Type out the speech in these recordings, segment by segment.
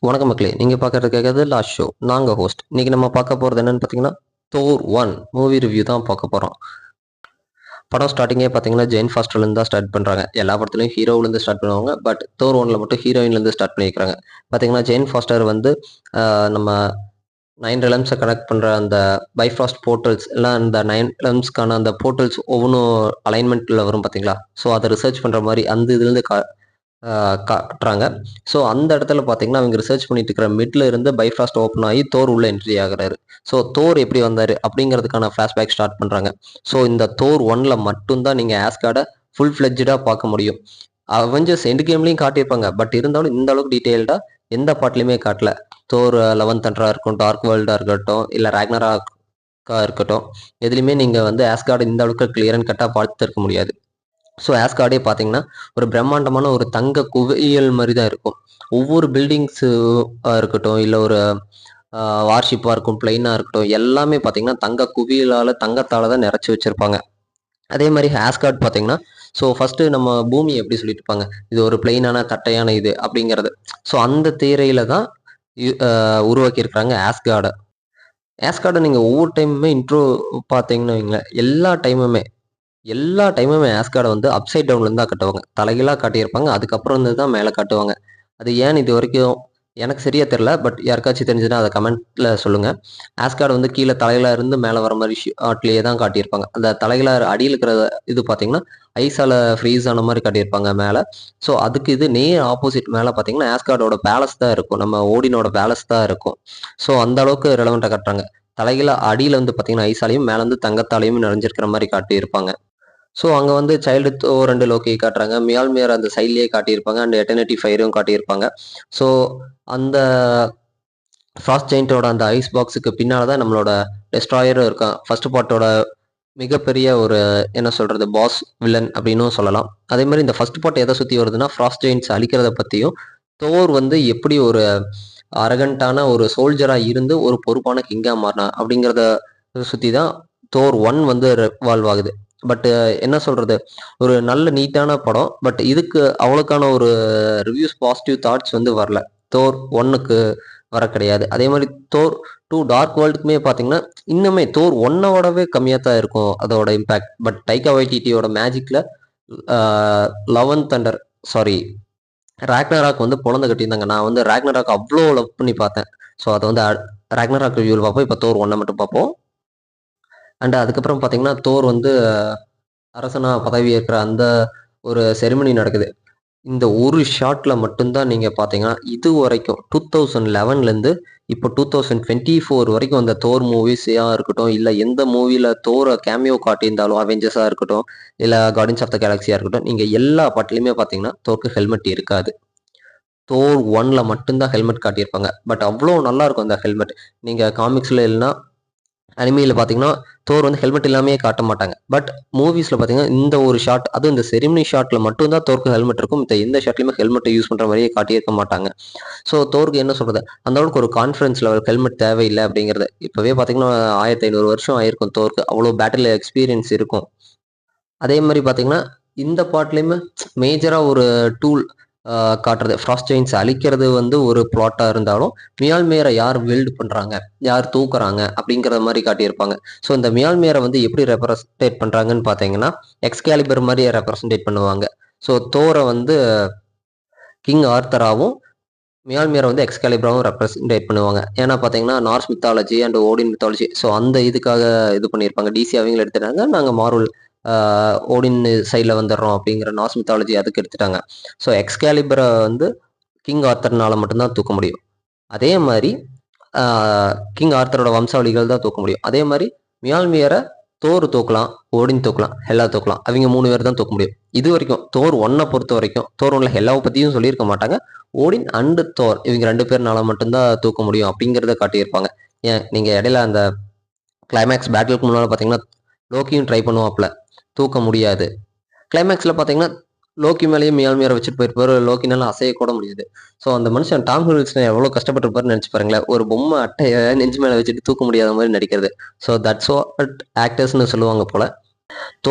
வணக்கம் மக்களே, நீங்க பார்க்கறது கேட்கறது லாஸ்ட் ஷோ. நாங்க ஹோஸ்ட். இன்னைக்கு நம்ம பார்க்க போறது என்னன்னு பார்த்தீங்கன்னா, தோர் 1 மூவி ரிவ்யூ தான் பார்க்க போறோம். படம் ஸ்டார்ட்டிங்கே பார்த்தீங்கன்னா, ஜெயின் ஃபாஸ்டர்லேருந்து தான் ஸ்டார்ட் பண்றாங்க. எல்லா படத்துலயும் ஹீரோவிலேருந்து ஸ்டார்ட் பண்ணுவாங்க. பட் தோர் 1ல மட்டும் ஹீரோயின்லேருந்து ஸ்டார்ட் பண்ணியிருக்காங்க. பார்த்தீங்கன்னா, ஜெயின் ஃபாஸ்டர் வந்து நம்ம 9 ரெலம்ஸை கனெக்ட் பண்ற அந்த பைஃப்ராஸ்ட் போர்ட்டல்ஸ் எல்லாம் அந்த 9 ரெலம்ஸ்க்கான அந்த போர்ட்டல்ஸ் ஒவ்வொன்றும் அலைன்மெண்ட்ல வரும் பார்த்தீங்களா? ஸோ அதை ரிசர்ச் பண்ற மாதிரி அந்த இதுலேருந்து காட்டுறாங்க. ஸோ அந்த இடத்துல பார்த்தீங்கன்னா, அவங்க ரிசர்ச் பண்ணிட்டு இருக்கிற மிட்ல இருந்து பைஃப்ராஸ்ட் ஓப்பன் ஆகி தோர் உள்ள என்ட்ரி ஆகுறாரு. ஸோ தோர் எப்படி வந்தாரு அப்படிங்கிறதுக்கான ஃபிளாஷ்பேக் ஸ்டார்ட் பண்றாங்க. ஸோ இந்த தோர் 1ல மட்டும்தான் நீங்க ஆஸ்கார்டை ஃபுல் ஃபிளெட்ஜா பார்க்க முடியும். அவெஞ்சர்ஸ் எண்ட் கேம்லையும் காட்டியிருப்பாங்க. பட் இருந்தாலும் இந்த அளவுக்கு டீட்டெயில்டா எந்த பாட்டுலையுமே காட்டல. தோர் லெவன் தண்டரா இருக்கட்டும், டார்க் வேர்ல்டா இருக்கட்டும், இல்லை ராக்னராக்கா இருக்கட்டும், எதுலையுமே நீங்க வந்து ஆஸ்கார்டு இந்த அளவுக்கு கிளியர் அண்ட் கட்டா பார்த்துருக்க முடியாது. ஸோ ஆஸ்கார்டே பார்த்தீங்கன்னா, ஒரு பிரம்மாண்டமான ஒரு தங்க குவியல் மாதிரி தான் இருக்கும். ஒவ்வொரு பில்டிங்ஸு இருக்கட்டும், இல்லை ஒரு வார்ஷிப்பாக இருக்கும், பிளைனாக இருக்கட்டும், எல்லாமே பார்த்தீங்கன்னா தங்க குவியலால் தங்கத்தால் தான் நிறச்சி வச்சுருப்பாங்க. அதே மாதிரி ஆஸ்கார்ட் பார்த்தீங்கன்னா, ஸோ ஃபஸ்ட்டு நம்ம பூமி எப்படி சொல்லிட்டு இருப்பாங்க, இது ஒரு பிளைனான தட்டையான இது அப்படிங்கிறது. ஸோ அந்த தேரையில் தான் உருவாக்கியிருக்கிறாங்க ஆஸ்கார்டை. ஆஸ்கார்டை நீங்கள் ஒவ்வொரு டைமுமே இன்ட்ரோ பார்த்தீங்கன்னு வைங்களேன், எல்லா டைமுமே ஆஸ்கார்டை வந்து அப்சைட் டவுன்லேருந்து தான் கட்டுவாங்க. தலைகீழாக காட்டியிருப்பாங்க. அதுக்கப்புறம் வந்து தான் மேலே காட்டுவாங்க. அது ஏன் இது வரைக்கும் எனக்கு சரியா தெரில. பட் யாருக்காச்சும் தெரிஞ்சதுன்னா அதை கமெண்ட்ல சொல்லுங்க. ஆஸ்கார்டு வந்து கீழே தலைகீழா இருந்து மேலே வர மாதிரி ஷாட்லேயே தான் காட்டியிருப்பாங்க. அந்த தலைகீழா அடியில் இருக்கிற இது பார்த்தீங்கன்னா, ஐஸால ஃப்ரீஸ் ஆன மாதிரி காட்டியிருப்பாங்க மேலே. ஸோ அதுக்கு இது நேர் ஆப்போசிட் மேலே பார்த்தீங்கன்னா, ஆஸ்கார்டோட பேலஸ் தான் இருக்கும். நம்ம ஓடினோட பேலஸ் தான் இருக்கும். ஸோ அந்த அளவுக்கு ரெலவெண்ட்டாக காட்டுறாங்க. தலைகீழா அடியில் வந்து பார்த்தீங்கன்னா, ஐஸாலையும் மேலே வந்து தங்கத்தாலையும் நிறைஞ்சிருக்கிற மாதிரி காட்டியிருப்பாங்க. ஸோ அங்க வந்து சைல்டு தோர் 2 லோக்கி காட்டுறாங்க. மியால்மியர் அந்த சைட்லயே காட்டியிருப்பாங்க. அண்ட் எட்டர்னிட்டி ஃபயரும் காட்டியிருப்பாங்க. ஸோ அந்த ஃப்ராஸ்ட் ஜெயிண்ட்டோட அந்த ஐஸ் பாக்ஸுக்கு பின்னால தான் நம்மளோட டெஸ்ட்ராயரும் இருக்கான். ஃபர்ஸ்ட் பார்ட்டோட மிகப்பெரிய ஒரு என்ன சொல்றது பாஸ் வில்லன் அப்படின்னும் சொல்லலாம். அதே மாதிரி இந்த ஃபர்ஸ்ட் பார்ட் எதை சுத்தி வருதுன்னா, ஃப்ராஸ்ட் ஜெயிண்ட்ஸ் அழிக்கிறத பத்தியும், தோர் வந்து எப்படி ஒரு அரகண்டான ஒரு சோல்ஜரா இருந்து ஒரு பொறுப்பான கிங்கா மாறினா அப்படிங்கிறத சுத்தி தான் தோர் 1 வந்து ரிவால்வ் ஆகுது. பட் என்ன சொல்றது, ஒரு நல்ல நீட்டான படம். பட் இதுக்கு அவ்வளோக்கான ஒரு ரிவ்யூஸ் பாசிட்டிவ் தாட்ஸ் வந்து வரல. தோர் 1க்கு வர கிடையாது. அதே மாதிரி தோர் 2 டார்க் வேர்ல்டுக்குமே பார்த்தீங்கன்னா, இன்னுமே தோர் 1ஓடவே கம்மியாக தான் இருக்கும் அதோட இம்பேக்ட். பட் டைகா வைட்டிட்டியோட மேஜிக்ல லவன் தண்டர் சாரி ராக்னராக் வந்து பொழந்து கட்டியிருந்தாங்க. நான் வந்து ராக்னராக் அவ்வளோ லவ் பண்ணி பார்த்தேன். ஸோ அதை வந்து ராக்னராக் ரிவ்யூவில் பார்ப்போம். இப்போ தோர் 1 மட்டும் பார்ப்போம். அண்ட் அதுக்கப்புறம் பார்த்தீங்கன்னா, தோர் வந்து அரசனா பதவி ஏற்கிற அந்த ஒரு செரிமனி நடக்குது. இந்த ஒரு ஷாட்ல மட்டும்தான் நீங்க பார்த்தீங்கன்னா, இது வரைக்கும் 2011லேருந்து இப்போ 2024 வரைக்கும் அந்த தோர் மூவிஸா இருக்கட்டும், இல்ல எந்த மூவில தோர கேமியோ காட்டியிருந்தாலும், அவெஞ்சர்ஸா இருக்கட்டும், இல்ல கார்டியன்ஸ் ஆஃப் த கேலக்ஸியா இருக்கட்டும், நீங்க எல்லா பாட்டுலயுமே பார்த்தீங்கன்னா, தோர்க்கு ஹெல்மெட் இருக்காது. தோர் 1ல மட்டும்தான் ஹெல்மெட் காட்டியிருப்பாங்க. பட் அவ்வளோ நல்லா இருக்கும் அந்த ஹெல்மெட். நீங்க காமிக்ஸ்ல இல்லைன்னா அனிமியில் பார்த்தீங்கன்னா, தோர் வந்து ஹெல்மெட் இல்லாமயே காட்ட மாட்டாங்க. பட் மூவிஸில் பார்த்தீங்கன்னா, இந்த ஒரு ஷாட், அதுவும் இந்த செரிமனி ஷாட்ல மட்டும் தான் தோர்க்கு ஹெல்மெட் இருக்கும். மத்த எந்த ஷாட்லையுமே ஹெல்மெட்டை யூஸ் பண்ற மாதிரியே காட்டியிருக்க மாட்டாங்க. ஸோ தோருக்கு என்ன சொல்றது, அந்த அளவுக்கு ஒரு கான்ஃபிடன்ஸ் லெவல் ஹெல்மெட் தேவையில்லை அப்படிங்கிறது. இப்பவே பார்த்தீங்கன்னா 1500 வருஷம் ஆயிருக்கும் தோருக்கு. அவ்வளோ பேட்டில் எக்ஸ்பீரியன்ஸ் இருக்கும். அதே மாதிரி பார்த்தீங்கன்னா, இந்த பாட்டுலயுமே மேஜரா ஒரு டூல் காட்டுறது. ஃப்ராஸ்ட் ஜெயிண்ட்ஸ் அழிக்கிறது வந்து ஒரு பிளாட்டா இருந்தாலும், மியால்மேரை யார் பில்ட் பண்றாங்க, யார் தூக்குறாங்க அப்படிங்கிற மாதிரி காட்டியிருப்பாங்க. ஸோ இந்த மியால்மேரை வந்து எப்படி ரெப்ரசன்டேட் பண்றாங்கன்னு பார்த்தீங்கன்னா, எக்ஸ்கேலிபர் மாதிரி ரெப்ரசன்டேட் பண்ணுவாங்க. ஸோ தோரை வந்து கிங் ஆர்த்தராவும், மியால்மேரை வந்து எக்ஸ்கேலிபராவும் ரெப்ரசன்டேட் பண்ணுவாங்க. ஏன்னா பார்த்தீங்கன்னா, Norse mythology and ஓடின் mythology, so அந்த இதுக்காக இது பண்ணியிருப்பாங்க. டிசி அவங்கள எடுத்துட்டாங்க. நாங்கள் மார்வல் ஓடின் சைடில் வந்துடுறோம் அப்படிங்கிற நார்ஸ் மித்தாலஜி அதுக்கு எடுத்துட்டாங்க. ஸோ எக்ஸ்கேலிபரை வந்து கிங் ஆர்த்தர்னால மட்டும்தான் தூக்க முடியும். அதே மாதிரி கிங் ஆர்த்தரோட வம்சாவளிகள் தான் தூக்க முடியும். அதே மாதிரி மியால்மியரை தோர் தூக்கலாம், ஓடின் தூக்கலாம், ஹெல்லா தூக்கலாம். அவங்க 3 பேர் தான் தூக்க முடியும். இது வரைக்கும் தோர் 1 பொறுத்த வரைக்கும், தோர் 1ல ஹெல்லாவை பத்தியும் சொல்லியிருக்க மாட்டாங்க. ஓடின் அண்ட் தோர் இவங்க 2 பேர்னால மட்டும்தான் தூக்க முடியும் அப்படிங்கிறத காட்டியிருப்பாங்க. ஏன் நீங்க இடையில அந்த கிளைமேக்ஸ் பேட்டிலுக்கு முன்னால பார்த்தீங்கன்னா, லோக்கியும் ட்ரை பண்ணுவாப்ல, தூக்க முடியாது. கிளைமேக்ஸ்ல பார்த்தீங்கன்னா, லோக்கி மேலேயே மியால்மியரை வச்சுட்டு போயிருப்பாரு. லோக்கினால அசைய கூட முடியாது. ஸோ அந்த மனுஷன் டாம் ஹில்ஸ்டன் எவ்வளோ கஷ்டப்பட்டிருப்பாருன்னு நினைச்சு பாருங்களேன். ஒரு பொம்மை அட்டையை நெஞ்சு மேலே வச்சுட்டு தூக்க முடியாத மாதிரி நடிக்கிறது. ஸோ தட்ஸ் வாட் ஆக்டர்ஸ்னு சொல்லுவாங்க போல.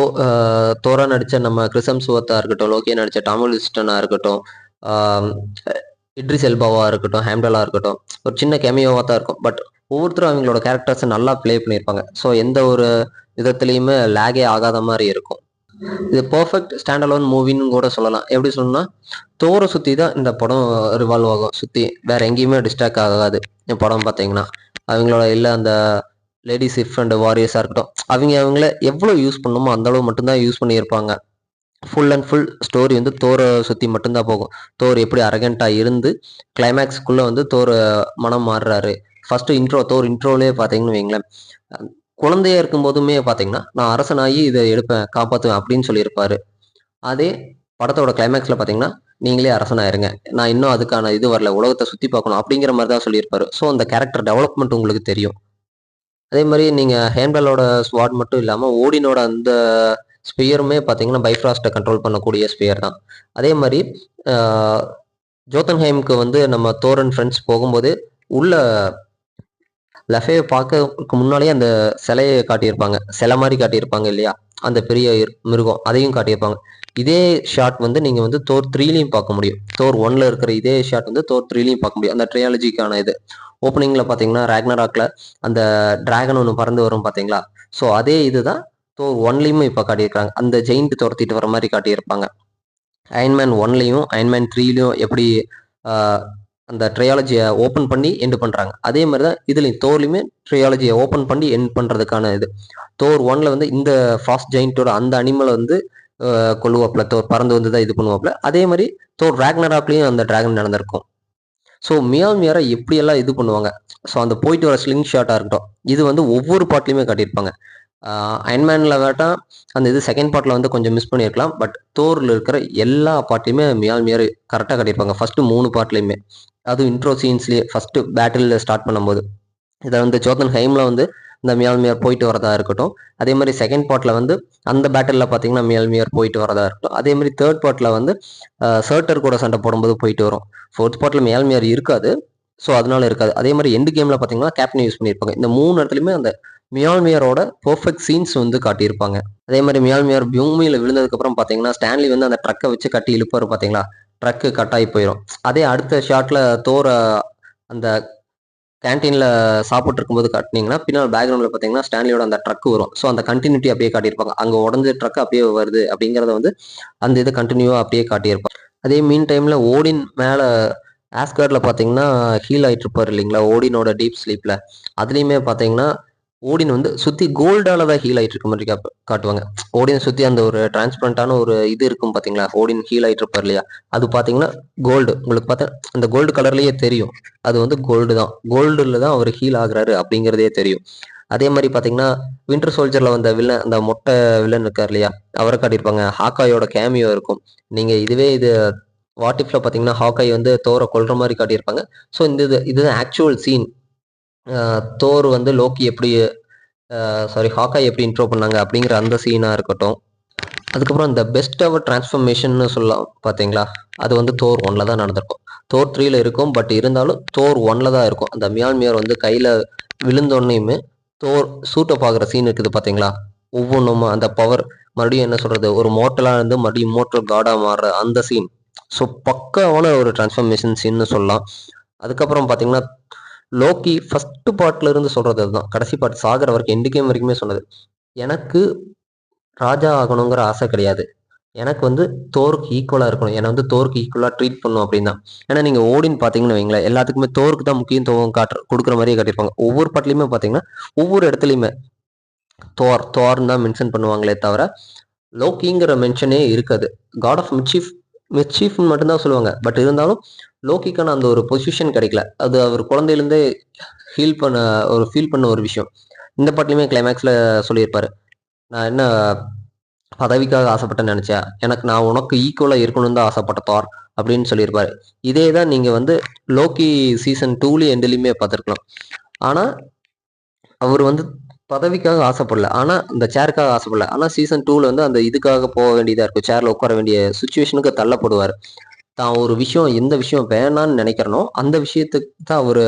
தோரா நடிச்ச நம்ம கிறிஸ் ஹெம்ஸ்வொர்த்தா இருக்கட்டும், லோக்கியா நடிச்ச டாம் ஹில்ஸ்டனா இருக்கட்டும், இட்ரிஸ் எல்பாவா இருக்கட்டும், ஹேம்டலா இருக்கட்டும், ஒரு சின்ன கேமியோவா தான் இருக்கும். பட் ஒவ்வொருத்தரும் அவங்களோட கேரக்டர்ஸை நல்லா ப்ளே பண்ணியிருப்பாங்க. ஸோ எந்த ஒரு விதத்துலையுமே லேகே ஆகாத மாதிரி இருக்கும். இது பெர்ஃபெக்ட் ஸ்டாண்ட் அலோன் மூவின்னு கூட சொல்லலாம். எப்படி சொல்லணும்னா, தோரை சுற்றி தான் இந்த படம் ரிவால்வ் ஆகும். சுற்றி வேற எங்கேயுமே டிஸ்ட்ராக்ட் ஆகாது. இந்த படம் பார்த்தீங்கன்னா அவங்களோட இல்லை அந்த லேடி சிஃப் அண்ட் வாரியர்ஸாக இருக்கட்டும், அவங்கள எவ்வளோ யூஸ் பண்ணணுமோ அந்த அளவு மட்டும்தான் யூஸ் பண்ணியிருப்பாங்க. ஃபுல் அண்ட் ஃபுல் ஸ்டோரி வந்து தோரை சுற்றி மட்டும்தான் போகும். தோர் எப்படி அரகண்டாக இருந்து கிளைமேக்ஸ்க்குள்ளே வந்து தோர் மனம் மாறுறாரு. ஃபர்ஸ்ட் தோர் இன்ட்ரோலேயே பார்த்தீங்கன்னு வைங்களேன், குழந்தையா இருக்கும் போதுமே பார்த்தீங்கன்னா நான் அரசனாகி இதை எடுப்பேன் காப்பாற்றுவேன் அப்படின்னு சொல்லியிருப்பாரு. அதே படத்தோட கிளைமேக்ஸில் பார்த்தீங்கன்னா நீங்களே அரசனாயிருங்க, நான் இன்னும் அதுக்கான இது வரல, உலகத்தை சுற்றி பார்க்கணும் அப்படிங்கிற மாதிரி தான் சொல்லியிருப்பாரு. ஸோ அந்த கேரக்டர் டெவலப்மெண்ட் உங்களுக்கு தெரியும். அதே மாதிரி நீங்கள் ஹேண்ட்பேலோட ஸ்வாட் மட்டும் இல்லாமல் ஓடினோட அந்த ஸ்பியருமே பார்த்தீங்கன்னா பைஃப்ராஸ்ட்டை கண்ட்ரோல் பண்ணக்கூடிய ஸ்பியர் தான். அதே மாதிரி ஜோத்தன்ஹைமுக்கு வந்து நம்ம தோர் அண்ட் ஃப்ரெண்ட்ஸ் போகும்போது உள்ள லஃபேவை பார்க்கறதுக்கு முன்னாலேயே அந்த சிலையை காட்டியிருப்பாங்க. சிலை மாதிரி காட்டியிருப்பாங்க இல்லையா, அந்த பெரிய மிருகம் அதையும் காட்டியிருப்பாங்க. இதே ஷாட் வந்து நீங்கள் வந்து தோர் 3லையும் பார்க்க முடியும். தோர் 1ல இருக்கிற இதே ஷாட் வந்து தோர் 3லையும் பார்க்க முடியும். அந்த ட்ரையாலஜிக்கான இது ஓப்பனிங்கில் பார்த்தீங்கன்னா ராக்னராக்ல அந்த டிராகன் ஒன்று பறந்து வரும் பார்த்தீங்களா. ஸோ அதே இதுதான் தோர் 1லையும் இப்போ காட்டியிருக்காங்க. அந்த ஜெயிண்ட் துரத்திட்டு வர மாதிரி காட்டியிருப்பாங்க. அயன்மேன் 1லையும் அயன்மேன் 3லையும் எப்படி அந்த ட்ரையாலஜியை ஓப்பன் பண்ணி எண்ட் பண்ணுறாங்க, அதே மாதிரி தான் இதுலையும் தோர்லையுமே ட்ரையாலஜியை ஓப்பன் பண்ணி எண்ட் பண்ணுறதுக்கான இது. தோர் 1ல வந்து இந்த ஃபாஸ்ட் ஜெயிண்டோட அந்த அனிமலை வந்து கொள்ளுவாப்புல, தோர் பறந்து வந்து தான் இது பண்ணுவாப்புல. அதே மாதிரி தோர் ராக்னராக்லையும் அந்த டிராகன் நடந்திருக்கும். ஸோ மியாரை எப்படியெல்லாம் இது பண்ணுவாங்க. ஸோ அந்த போயிட்டு வர ஸ்லிங் ஷாட்டாக இருக்கட்டும், இது வந்து ஒவ்வொரு பாட்லையுமே காட்டியிருப்பாங்க. அயன்மேனில் வேட்டால் அந்த இது செகண்ட் பார்ட்டில் வந்து கொஞ்சம் மிஸ் பண்ணியிருக்கலாம். பட் தோரில் இருக்கிற எல்லா பாட்லையுமே மியார் கரெக்டாக காட்டியிருப்பாங்க. ஃபஸ்ட்டு 3 பார்ட்லையுமே, அதுவும் இன்ட்ரோ சீன்ஸ்லேயே ஃபஸ்ட்டு பேட்டில் ஸ்டார்ட் பண்ணும்போது இதை வந்து ஜோத்தன்ஹைமில் வந்து இந்த மியார் போயிட்டு வரதா இருக்கட்டும். அதே மாதிரி செகண்ட் பார்ட்டில் வந்து அந்த பேட்டிலில் பார்த்தீங்கன்னா மியார் போயிட்டு வரதா இருக்கட்டும். அதே மாதிரி தேர்ட் பார்ட்டில் வந்து சர்ட்டர் கூட சண்டை போடும்போது போயிட்டு வரும். ஃபோர்த் பார்ட்டில் மியார் இருக்காது, ஸோ அதனால இருக்காது. அதே மாதிரி எண்டு கேமில் பார்த்தீங்கன்னா கேப்டன் யூஸ் பண்ணியிருப்பாங்க. இந்த 3 இடத்துலையுமே அந்த மியால்மியரோட பெர்ஃபெக்ட் சீன்ஸ் வந்து காட்டியிருப்பாங்க. அதே மாதிரி மியால்மியர் பூமியில் விழுந்ததுக்கப்புறம் பார்த்தீங்கன்னா ஸ்டான்லி வந்து அந்த ட்ரக்கை வச்சு கட்டி இழுப்பாரு பார்த்தீங்களா, ட்ரக்கு கட்டாகி போயிடும். அதே அடுத்த ஷாட்டில் தோற அந்த கேன்டீனில் சாப்பிட்டு இருக்கும்போது காட்டினீங்கன்னா பின்னால் பேக்ரவுண்டில் பார்த்தீங்கன்னா ஸ்டான்லியோட அந்த ட்ரக் வரும். ஸோ அந்த கண்டினியூட்டி அப்படியே காட்டியிருப்பாங்க. அங்கே உடஞ்ச ட்ரக் அப்படியே வருது அப்படிங்கிறத வந்து அந்த இதை கண்டினியூவாக அப்படியே காட்டியிருப்பாங்க. அதே மீன் டைமில் ஓடின் மேலே ஆஸ்கார்டில் பார்த்தீங்கன்னா ஹீல் ஆகிட்டு இருப்பார் இல்லைங்களா, ஓடினோட டீப் ஸ்லீப்பில். அதுலேயுமே பார்த்தீங்கன்னா ஓடின் வந்து சுற்றி கோல்டால தான் ஹீல் ஆகிட்டு இருக்க மாதிரி காட்டுவாங்க. ஓடினை சுற்றி அந்த ஒரு டிரான்ஸ்பரண்டான ஒரு இது இருக்கும் பார்த்தீங்களா, ஓடின் ஹீல் ஆகிட்டு இருப்பார் இல்லையா, அது பார்த்தீங்கன்னா கோல்டு. உங்களுக்கு பார்த்தா அந்த கோல்டு கலர்லேயே தெரியும் அது வந்து கோல்டு தான். கோல்டுல தான் அவர் ஹீல் ஆகுறாரு அப்படிங்கிறதே தெரியும். அதே மாதிரி பார்த்தீங்கன்னா வின்டர் சோல்ஜரில் வந்த வில்லன், அந்த மொட்டை வில்லன் இருக்கார் இல்லையா, அவரை காட்டியிருப்பாங்க. ஹாக்காயோட கேமியோ இருக்கும். நீங்கள் இதுவே இது வாட் இஃப்ல பார்த்தீங்கன்னா ஹாக்காய் வந்து தோரை கொல்ற மாதிரி காட்டியிருப்பாங்க. ஸோ இந்த இதுதான் ஆக்சுவல் சீன். தோர் வந்து லோக்கி எப்படி ஹாக்காய் எப்படி இன்ட்ரோ பண்ணாங்க அப்படிங்கிற அந்த சீனாக இருக்கட்டும். அதுக்கப்புறம் இந்த பெஸ்ட் அவர் டிரான்ஸ்ஃபர்மேஷன் சொல்லலாம் பார்த்தீங்களா, அது வந்து தோர் 1ல தான் நடந்திருக்கும். தோர் 3ல இருக்கும், பட் இருந்தாலும் தோர் 1ல தான் இருக்கும். அந்த மியார் வந்து கையில் விழுந்தோன்னையுமே தோர் சூட்டை பார்க்குற சீன் இருக்குது பார்த்தீங்களா, ஒவ்வொன்றும் அந்த பவர் மறுபடியும் என்ன சொல்கிறது, ஒரு மோட்டலாக இருந்து மறுபடியும் இம்மோட்டல் காடாக மாறுற அந்த சீன். ஸோ பக்காவான ஒரு டிரான்ஸ்ஃபர்மேஷன் சீன்னு சொல்லலாம். அதுக்கப்புறம் பார்த்தீங்கன்னா லோக்கி ஃபர்ஸ்ட் பார்ட்ல இருந்து சொல்றது அதுதான், கடைசி பார்ட் சாகிற வரைக்கும் எண்டு கேம் வரைக்குமே சொன்னது, எனக்கு ராஜா ஆகணுங்கிற ஆசை கிடையாது, எனக்கு வந்து தோருக்கு ஈக்குவலாக இருக்கணும், என்னை வந்து தோருக்கு ஈக்குவலாக ட்ரீட் பண்ணும் அப்படின்னு தான். ஏன்னா நீங்கள் ஓடின்னு பார்த்தீங்கன்னு வைங்களேன், எல்லாத்துக்குமே தோருக்கு தான் முக்கியத்துவம் கொடுக்குற மாதிரியே காட்டியிருப்பாங்க. ஒவ்வொரு பாட்டிலையுமே பார்த்தீங்கன்னா ஒவ்வொரு இடத்துலையுமே தோர்ன்னு தான் மென்ஷன் பண்ணுவாங்களே தவிர லோக்கிங்கிற மென்ஷனே இருக்காது. காட் ஆஃப் மிச்சீஃப் மட்டும்தான் சொல்லுவாங்க. பட் இருந்தாலும் லோக்கிக்கான அந்த ஒரு பொசிஷன் கிடைக்கல. அது அவர் குழந்தையிலேருந்தே ஃபீல் பண்ண ஒரு விஷயம். இந்த பாட்டிலையுமே கிளைமேக்ஸில் சொல்லியிருப்பாரு, நான் என்ன பதவிக்காக ஆசைப்பட்டேன்னு நினச்சா, நான் உனக்கு ஈக்குவலாக இருக்கணும்னு தான் ஆசைப்பட்ட தார் அப்படின்னு சொல்லியிருப்பாரு. இதே தான் நீங்கள் வந்து லோக்கி சீசன் 2லேயும் எண்ட்லேயுமே பார்த்துருக்கலாம். ஆனால் அவர் வந்து பதவிக்காக ஆசைப்படல, ஆனால் அந்த சேருக்காக ஆசைப்படல. ஆனால் சீசன் 2ல வந்து அந்த இதுக்காக போக வேண்டியதாக இருக்கும், சேரில் உட்கார வேண்டிய சுச்சுவேஷனுக்கு தள்ளப்படுவார். தான் ஒரு விஷயம் எந்த விஷயம் வேணான்னு நினைக்கிறனோ அந்த விஷயத்துக்கு தான் அவர்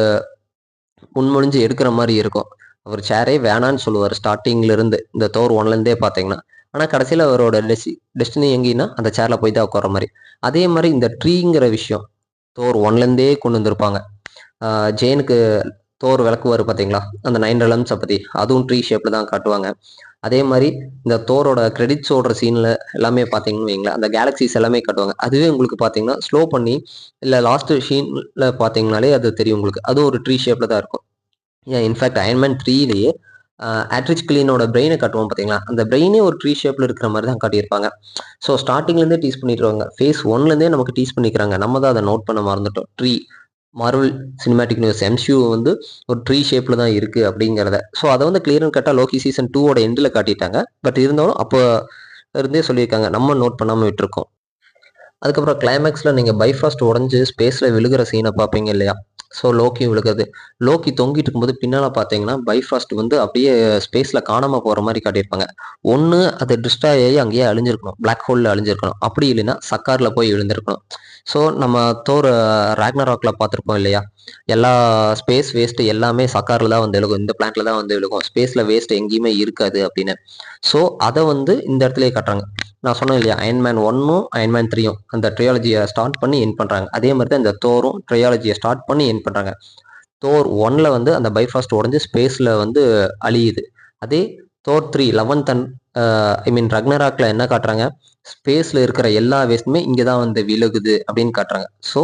முன்மொழிஞ்சு எடுக்கிற மாதிரி இருக்கும். அவர் சேரே வேணான்னு சொல்லுவார் ஸ்டார்டிங்ல இருந்து, இந்த தோர் 1லேருந்தே பார்த்தீங்கன்னா. ஆனால் கடைசியில் அவரோட டெஸ்டினி எங்கேன்னா அந்த சேரில் போய் தான் உட்கார மாதிரி. அதே மாதிரி இந்த ட்ரீங்கிற விஷயம், தோர் ஒன்லேருந்தே கொண்டு வந்திருப்பாங்க. ஜேனுக்கு தோர் விளக்குவார் பார்த்தீங்களா, அந்த 9 ரெலம்ஸை பற்றி, அதுவும் ட்ரீ ஷேப்பில் தான் காட்டுவாங்க. அதே மாதிரி இந்த தோரோட கிரெடிட்ஸ் ஓடுற சீனில் எல்லாமே பார்த்தீங்கன்னு வைங்களேன், அந்த கேலக்சிஸ் எல்லாமே காட்டுவாங்க. அதுவே உங்களுக்கு பார்த்தீங்கன்னா ஸ்லோ பண்ணி இல்லை லாஸ்ட் ஷீனில் பார்த்தீங்கனாலே அது தெரியும் உங்களுக்கு. அது ஒரு ட்ரீ ஷேப்பில் தான் இருக்கும். ஏன் இன்ஃபேக்ட் அயன்மேன் 3லேயே ஆட்ரிச் கிளீனோட பிரெயினை காட்டுவோம் பார்த்தீங்களா, அந்த பிரெயினே ஒரு ட்ரீ ஷேப்பில் இருக்கிற மாதிரி தான் காட்டியிருப்பாங்க. ஸோ ஸ்டார்டிங்லேருந்தே டீஸ் பண்ணிடுவாங்க. ஃபேஸ் 1லேருந்தே நமக்கு டீஸ் பண்ணிக்கிறாங்க. நம்ம தான் அதை நோட் பண்ண மறந்துட்டோம். Tree Marvel cinematic universe MCU வந்து ஒரு ட்ரீ ஷேப்பில் தான் இருக்குது அப்படிங்கிறத. ஸோ அதை வந்து கிளியர் அண்ட் கட்டாக லோக்கி சீசன் 2ஓட எண்டில் காட்டிட்டாங்க. பட் இருந்தாலும் அப்போ இருந்தே சொல்லியிருக்காங்க, நம்ம நோட் பண்ணாமல் விட்டுருக்கோம். அதுக்கப்புறம் கிளைமேக்ஸில் நீங்கள் பைஃப்ராஸ்ட் உடஞ்சி ஸ்பேஸில் விழுகிற சீனை பார்ப்பீங்க இல்லையா. ஸோ லோக்கி விழுகிறது, லோக்கி தொங்கிட்டு இருக்கும்போது பின்னால் பார்த்தீங்கன்னா பைஃப்ராஸ்ட் வந்து அப்படியே ஸ்பேஸில் காணாமல் போகிற மாதிரி காட்டியிருப்பாங்க. ஒன்று அது டிஸ்ட்ராய் ஆகி அங்கேயே அழிஞ்சிருக்கணும், பிளாக் ஹோலில் அழிஞ்சிருக்கணும். அப்படி இல்லைன்னா சக்காரில் போய் விழுந்திருக்கணும். ஸோ நம்ம தோர் ராக்னராக்கில் பார்த்துருப்போம் இல்லையா, எல்லா ஸ்பேஸ் வேஸ்ட்டு எல்லாமே சக்காரில் தான் வந்து விழுகும், இந்த பிளான்ட்ல தான் வந்து விழுகும், ஸ்பேஸில் வேஸ்ட் எங்கேயுமே இருக்காது அப்படின்னு. ஸோ அதை வந்து இந்த இடத்துலயே காட்டுறாங்க. நான் சொன்னேன் இல்லையா, அயன்மேன் 1ம் அயன்மேன் 3யும் அந்த ட்ரையாலஜியை ஸ்டார்ட் பண்ணி என் பண்ணுறாங்க. அதே மாதிரி தான் இந்த தோரும் ட்ரையாலஜியை ஸ்டார்ட் பண்ணி என் பண்ணுறாங்க. தோர் 1ல் வந்து அந்த பைஃப்ராஸ்ட் உடஞ்சி ஸ்பேஸில் வந்து அழியுது. அதே தோர் 3 11th அண்ட் ஐ மீன் ரக்னராக்ல என்ன காட்டுறாங்க, ஸ்பேஸில் இருக்கிற எல்லா வேஸ்ட்டுமே இங்கே தான் வந்து விழுகுது அப்படின்னு காட்டுறாங்க. ஸோ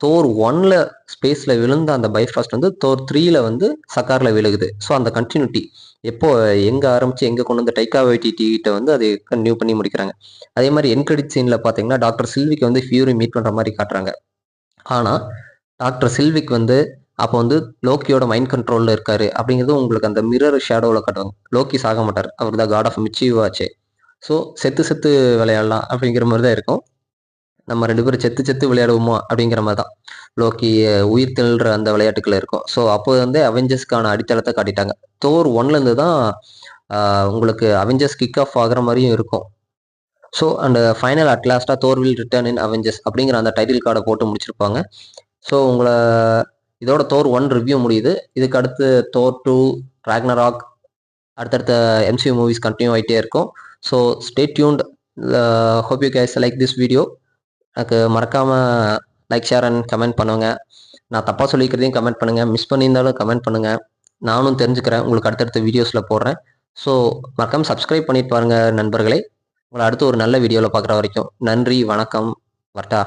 தோர் 1ல் ஸ்பேஸில் விழுந்த அந்த பைஃப்ராஸ்ட் வந்து தோர் 3ல் வந்து சக்காரில் விழுகுது. ஸோ அந்த கண்டினியூட்டி எப்போ எங்கே ஆரம்பிச்சு எங்கே கொண்டு வந்து டைக்கா வைட்டிட்டி கிட்ட வந்து அதை கன்டினியூ பண்ணி முடிக்கிறாங்க. அதே மாதிரி என் கிரெடிட் சீனில் பார்த்தீங்கன்னா டாக்டர் சில்விக்கு வந்து ஃபியூரி மீட் பண்ணுற மாதிரி காட்டுறாங்க. ஆனால் டாக்டர் சில்விக் வந்து அப்போ வந்து லோக்கியோட மைண்ட் கண்ட்ரோலில் இருக்காரு அப்படிங்கிறது உங்களுக்கு அந்த மிரர் ஷேடோவில் காட்டுவாங்க. லோக்கி சாக மாட்டார், அவர் தான் காட் ஆஃப் மிச்சீவ் ஆச்சு. ஸோ செத்து செத்து விளையாடலாம் அப்படிங்கிற மாதிரி தான் இருக்கும். நம்ம 2 பேரும் செத்து செத்து விளையாடுவோமா அப்படிங்கிற மாதிரி தான் லோக்கி உயிர் திணற அந்த விளையாட்டுக்கள் இருக்கும். ஸோ அப்போ வந்து அவெஞ்சர்ஸ்க்கான அடித்தளத்தை காட்டிட்டாங்க. தோர் 1லேருந்து தான் உங்களுக்கு அவெஞ்சர்ஸ் கிக் ஆஃப் ஆகிற மாதிரியும் இருக்கும். ஸோ அண்ட் ஃபைனல் அட் லாஸ்ட்டாக Thor will return in Avengers அப்படிங்கிற அந்த டைட்டில் கார்டை போட்டு முடிச்சிருப்பாங்க. ஸோ உங்களை இதோட தோர் 1 ரிவ்யூ முடியுது. இதுக்கு அடுத்து தோர் 2, ராக்னராக், அடுத்தடுத்த எம்சியூ மூவிஸ் கண்டினியூ ஆகிட்டே இருக்கும். So stay tuned. Hope you guys like this video. எனக்கு மறக்காமல் லைக், ஷேர் அண்ட் கமெண்ட் பண்ணுங்க. நான் தப்பாக சொல்லிக்கிறதையும் கமெண்ட் பண்ணுங்கள், மிஸ் பண்ணியிருந்தாலும் கமெண்ட் பண்ணுங்கள். நானும் தெரிஞ்சுக்கிறேன், உங்களுக்கு அடுத்தடுத்த வீடியோஸில் போடுறேன். ஸோ மறக்காமல் சப்ஸ்கிரைப் பண்ணிட்டு பாருங்கள் நண்பர்களே. உங்களை அடுத்து ஒரு நல்ல வீடியோவில் பார்க்குற வரைக்கும் நன்றி, வணக்கம், வரட்டா.